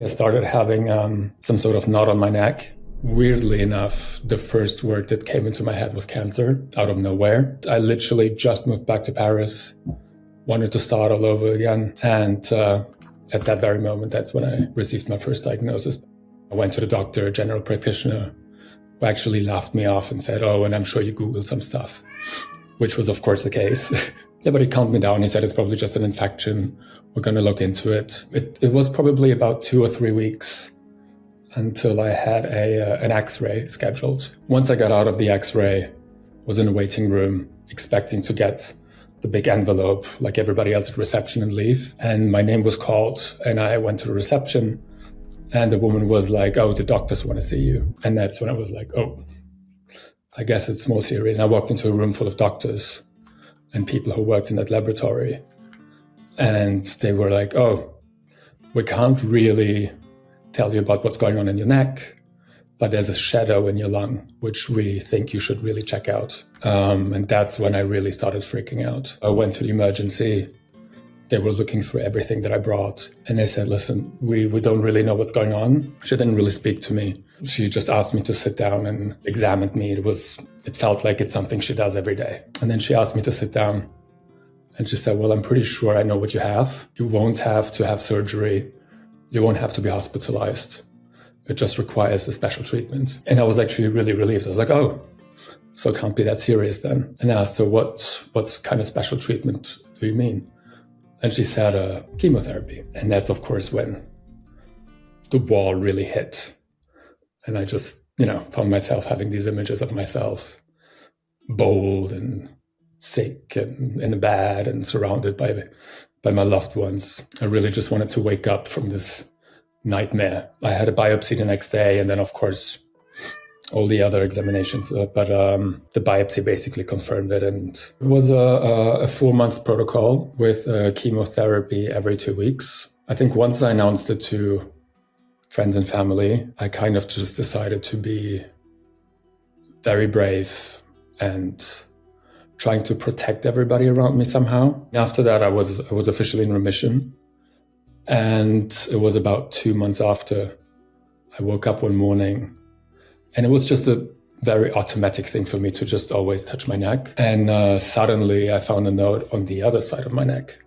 I started having some sort of knot on my neck. Weirdly enough, the first word that came into my head was cancer, out of nowhere. I literally just moved back to Paris, wanted to start all over again. And at that very moment, that's when I received my first diagnosis. I went to the doctor, a general practitioner, who actually laughed me off and said, "Oh, and I'm sure you Googled some stuff," which was, of course, the case. Yeah, but he calmed me down. He said, "It's probably just an infection. We're going to look into it." It was probably about 2 or 3 weeks until I had an X-ray scheduled. Once I got out of the X-ray, was in a waiting room, expecting to get the big envelope like everybody else at reception and leave. And my name was called, and I went to the reception, and the woman was like, "Oh, the doctors want to see you." And that's when I was like, "Oh, I guess it's more serious." I walked into a room full of doctors and people who worked in that laboratory. And they were like, "Oh, we can't really tell you about what's going on in your neck, but there's a shadow in your lung, which we think you should really check out." And that's when I really started freaking out. I went to the emergency. They were looking through everything that I brought. And they said, "Listen, we don't really know what's going on." She didn't really speak to me. She just asked me to sit down and examined me. It felt like it's something she does every day. And then she asked me to sit down. And she said, "Well, I'm pretty sure I know what you have. You won't have to have surgery. You won't have to be hospitalized. It just requires a special treatment." And I was actually really relieved. I was like, "Oh, so it can't be that serious then." And I asked her, what kind of special treatment do you mean?" And she said, chemotherapy. And that's, of course, when the wall really hit. And I just, found myself having these images of myself bold and sick and in a bed and surrounded by my loved ones. I really just wanted to wake up from this nightmare. I had a biopsy the next day, and then, of course, all the other examinations. But the biopsy basically confirmed it. And it was a 4-month protocol with chemotherapy every 2 weeks. I think once I announced it to friends and family, I kind of just decided to be very brave and trying to protect everybody around me somehow. After that, I was officially in remission. And it was about 2 months after I woke up one morning. And it was just a very automatic thing for me to just always touch my neck. And suddenly I found a note on the other side of my neck.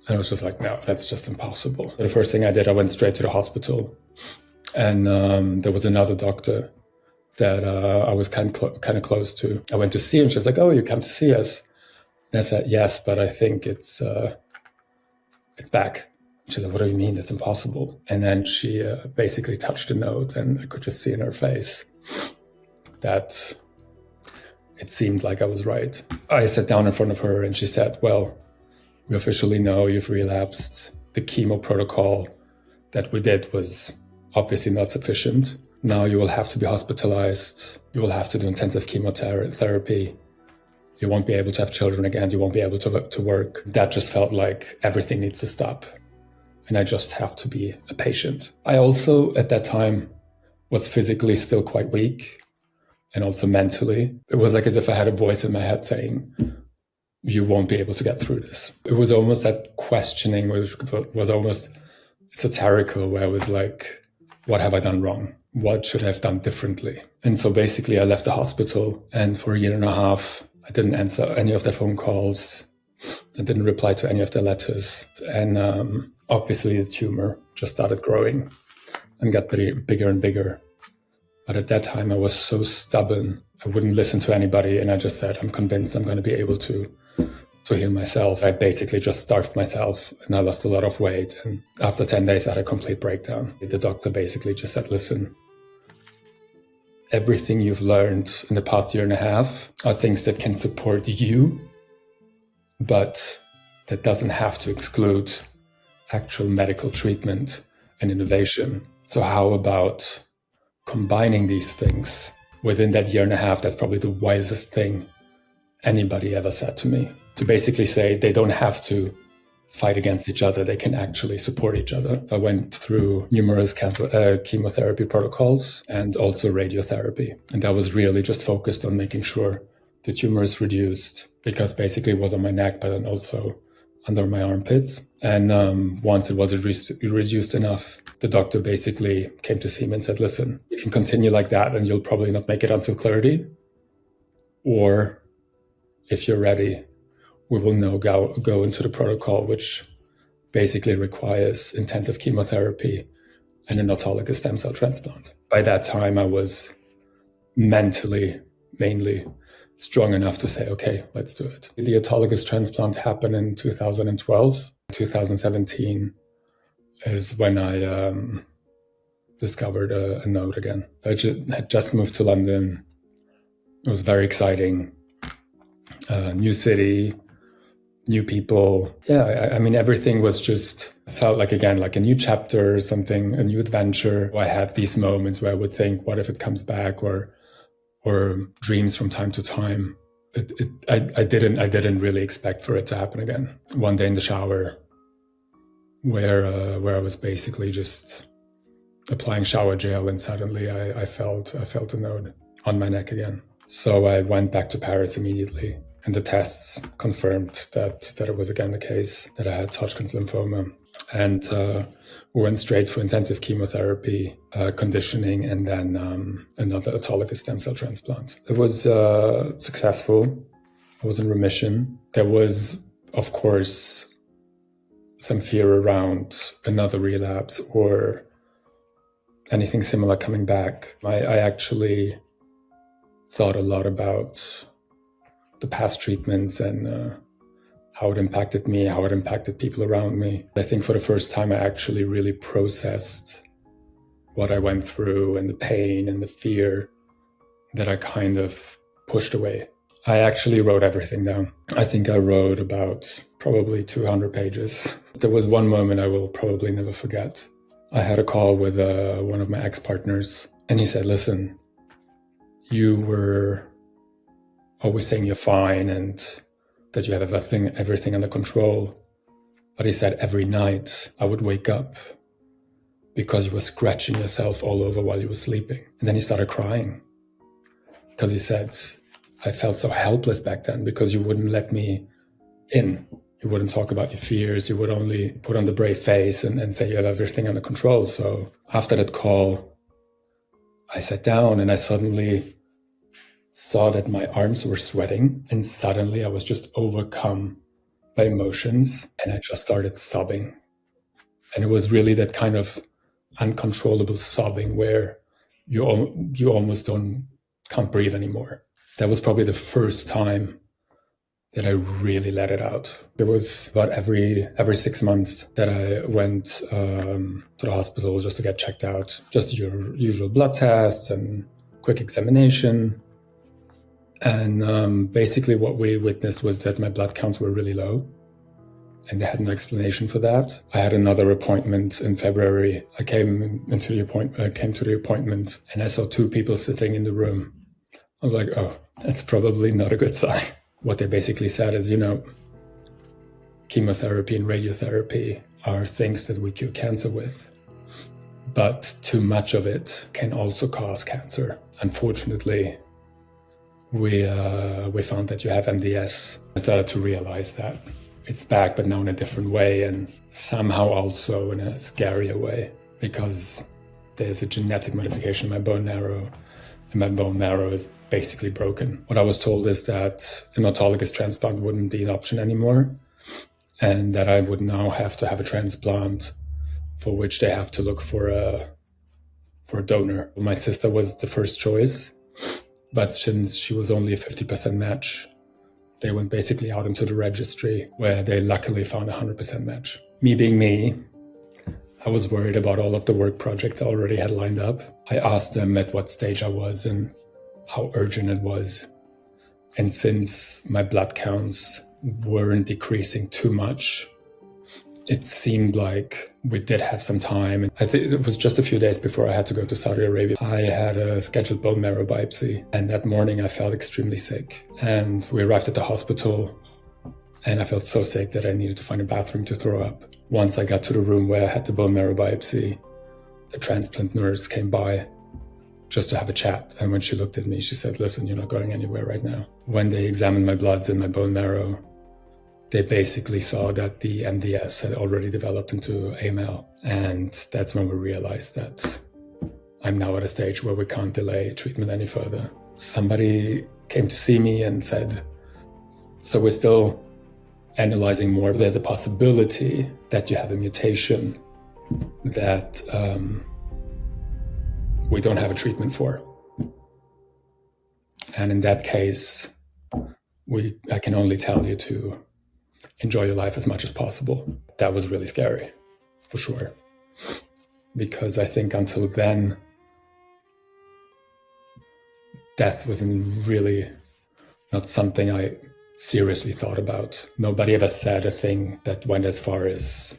And I was just like, no, that's just impossible. The first thing I did, I went straight to the hospital. And there was another doctor that I was kind of close to. I went to see her, and she was like, "Oh, you come to see us?" And I said, "Yes, but I think it's back." She said, "What do you mean? That's impossible." And then she basically touched the note, and I could just see in her face that it seemed like I was right. I sat down in front of her, and she said, "Well, we officially know you've relapsed. The chemo protocol that we did was obviously not sufficient. Now you will have to be hospitalized. You will have to do intensive chemotherapy. You won't be able to have children again. You won't be able to work." That just felt like everything needs to stop. And I just have to be a patient. I also, at that time, was physically still quite weak, and also mentally. It was like as if I had a voice in my head saying, "You won't be able to get through this." It was almost that questioning, which was almost satirical, where I was like, what have I done wrong? What should I have done differently? And so basically I left the hospital, and for a year and a half, I didn't answer any of their phone calls. I didn't reply to any of their letters. And obviously the tumor just started growing and got bigger and bigger. But at that time I was so stubborn. I wouldn't listen to anybody. And I just said, I'm convinced I'm going to be able to heal myself. I basically just starved myself, and I lost a lot of weight. And after 10 days, I had a complete breakdown. The doctor basically just said, "Listen, everything you've learned in the past year and a half are things that can support you, but that doesn't have to exclude actual medical treatment and innovation. So how about combining these things?" Within that year and a half, that's probably the wisest thing anybody ever said to me. To basically say they don't have to fight against each other, they can actually support each other. I went through numerous chemotherapy protocols and also radiotherapy. And I was really just focused on making sure the tumor is reduced, because basically it was on my neck, but then also under my armpits. And once it was reduced enough, the doctor basically came to see me and said, listen, you can continue like that and you'll probably not make it until clarity. Or if you're ready, we will now go into the protocol, which basically requires intensive chemotherapy and an autologous stem cell transplant. By that time, I was mentally, mainly strong enough to say, okay, let's do it. The autologous transplant happened in 2012. 2017 is when I discovered a node again. I had just moved to London. It was very exciting. New city, new people. Yeah, I mean, everything was just felt like, again, like a new chapter, something, a new adventure. I had these moments where I would think, what if it comes back, or dreams from time to time. I didn't really expect for it to happen again. One day in the shower, where I was basically just applying shower gel, and suddenly I felt a node on my neck again. So I went back to Paris immediately, and the tests confirmed that it was again the case, that I had Hodgkin's lymphoma. And we went straight for intensive chemotherapy, conditioning, and then another autologous stem cell transplant. It was successful. I was in remission. There was, of course, some fear around another relapse or anything similar coming back. I actually thought a lot about the past treatments and how it impacted me, how it impacted people around me. I think for the first time, I actually really processed what I went through and the pain and the fear that I kind of pushed away. I actually wrote everything down. I think I wrote about probably 200 pages. There was one moment I will probably never forget. I had a call with one of my ex-partners, and he said, listen, you were always saying you're fine and that you have everything under control. But he said every night I would wake up because you were scratching yourself all over while you were sleeping. And then he started crying because he said, I felt so helpless back then because you wouldn't let me in. You wouldn't talk about your fears. You would only put on the brave face and say you have everything under control. So after that call, I sat down and I suddenly saw that my arms were sweating, and suddenly I was just overcome by emotions, and I just started sobbing. And it was really that kind of uncontrollable sobbing where you almost can't breathe anymore. That was probably the first time that I really let it out. It was about every 6 months that I went to the hospital just to get checked out, just your usual blood tests and quick examination. And basically what we witnessed was that my blood counts were really low, and they had no explanation for that. I had another appointment in February. I came to the appointment and I saw 2 people sitting in the room. I was like, oh, that's probably not a good sign. What they basically said is, chemotherapy and radiotherapy are things that we cure cancer with, but too much of it can also cause cancer. Unfortunately, we found that you have MDS. I started to realize that it's back, but now in a different way, and somehow also in a scarier way, because there's a genetic modification in my bone marrow, and my bone marrow is basically broken. What I was told is that an autologous transplant wouldn't be an option anymore, and that I would now have to have a transplant for which they have to look for a donor. My sister was the first choice, but since she was only a 50% match, they went basically out into the registry where they luckily found a 100% match. Me being me, I was worried about all of the work projects I already had lined up. I asked them at what stage I was and how urgent it was. And since my blood counts weren't decreasing too much, it seemed like we did have some time. I think it was just a few days before I had to go to Saudi Arabia. I had a scheduled bone marrow biopsy, and that morning I felt extremely sick. And we arrived at the hospital, and I felt so sick that I needed to find a bathroom to throw up. Once I got to the room where I had the bone marrow biopsy, the transplant nurse came by just to have a chat. And when she looked at me, she said, listen, you're not going anywhere right now. When they examined my bloods and my bone marrow, they basically saw that the MDS had already developed into AML. And that's when we realized that I'm now at a stage where we can't delay treatment any further. Somebody came to see me and said, so we're still analyzing more. There's a possibility that you have a mutation that we don't have a treatment for. And in that case, I can only tell you to enjoy your life as much as possible. That was really scary, for sure. Because I think until then, death was really not something I seriously thought about. Nobody ever said a thing that went as far as,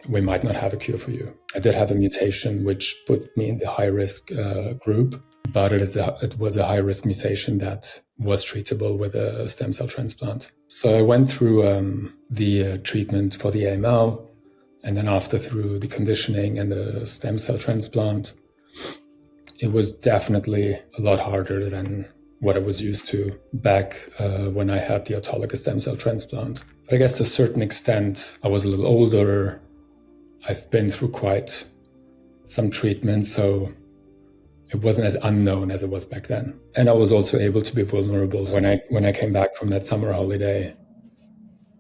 we might not have a cure for you. I did have a mutation which put me in the high-risk group, but it was a high-risk mutation that was treatable with a stem cell transplant. So I went through the treatment for the AML, and then after through the conditioning and the stem cell transplant. It was definitely a lot harder than what I was used to back when I had the autologous stem cell transplant. But I guess to a certain extent, I was a little older. I've been through quite some treatment, so it wasn't as unknown as it was back then. And I was also able to be vulnerable. When I came back from that summer holiday,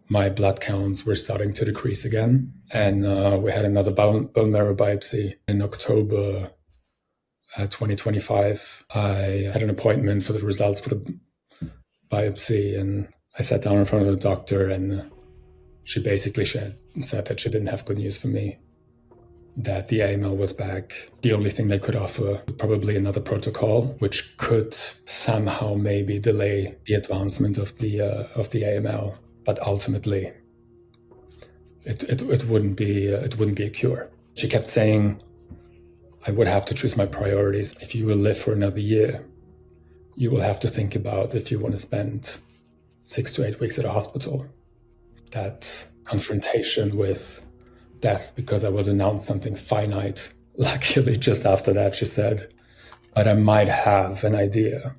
my blood counts were starting to decrease again. And we had another bone marrow biopsy in October 2025. I had an appointment for the results for the biopsy, and I sat down in front of the doctor, and she basically said that she didn't have good news for me, that the AML was back. The only thing they could offer, probably another protocol, which could somehow maybe delay the advancement of the AML, but ultimately it wouldn't be a cure. She kept saying, I would have to choose my priorities. If you will live for another year, you will have to think about if you want to spend 6 to 8 weeks at a hospital. That confrontation with death, because I was announced something finite. Luckily, just after that, she said, but I might have an idea.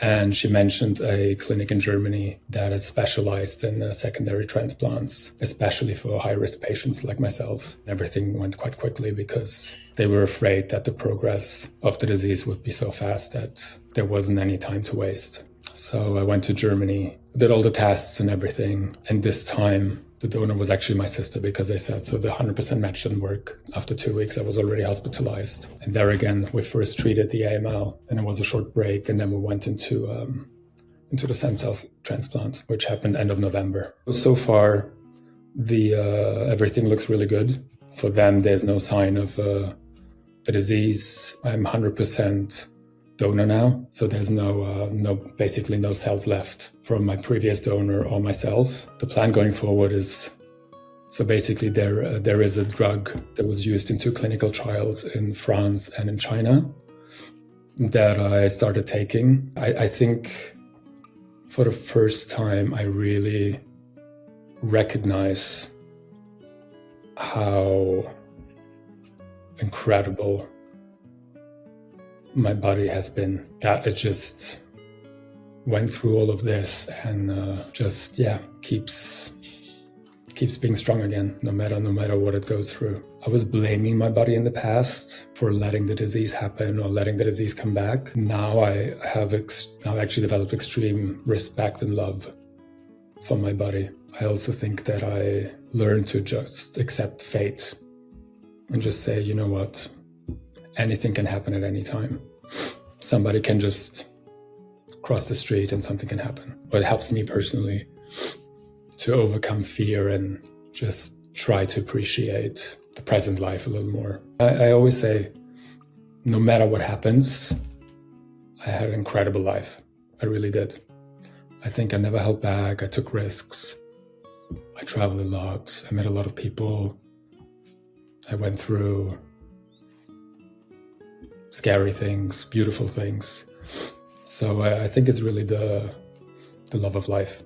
And she mentioned a clinic in Germany that is specialized in secondary transplants, especially for high-risk patients like myself. Everything went quite quickly because they were afraid that the progress of the disease would be so fast that there wasn't any time to waste. So I went to Germany, did all the tests and everything. And this time, the donor was actually my sister, because they said, so the 100% match didn't work. After 2 weeks, I was already hospitalized. And there again, we first treated the AML, and it was a short break. And then we went into the stem cell transplant, which happened end of November. So far, everything looks really good. For them, there's no sign of the disease. I'm 100% donor now, so there's basically no cells left from my previous donor or myself. The plan going forward is, so basically there is a drug that was used in 2 clinical trials in France and in China that I started taking. I think for the first time I really recognize how incredible my body has been, that it just went through all of this and keeps being strong again, no matter what it goes through. I was blaming my body in the past for letting the disease happen or letting the disease come back. Now I have actually developed extreme respect and love for my body. I also think that I learned to just accept fate and just say, you know what? Anything can happen at any time. Somebody can just cross the street and something can happen. But it helps me personally to overcome fear and just try to appreciate the present life a little more. I always say, no matter what happens, I had an incredible life. I really did. I think I never held back. I took risks. I traveled a lot. I met a lot of people. I went through scary things, beautiful things. So I think it's really the love of life.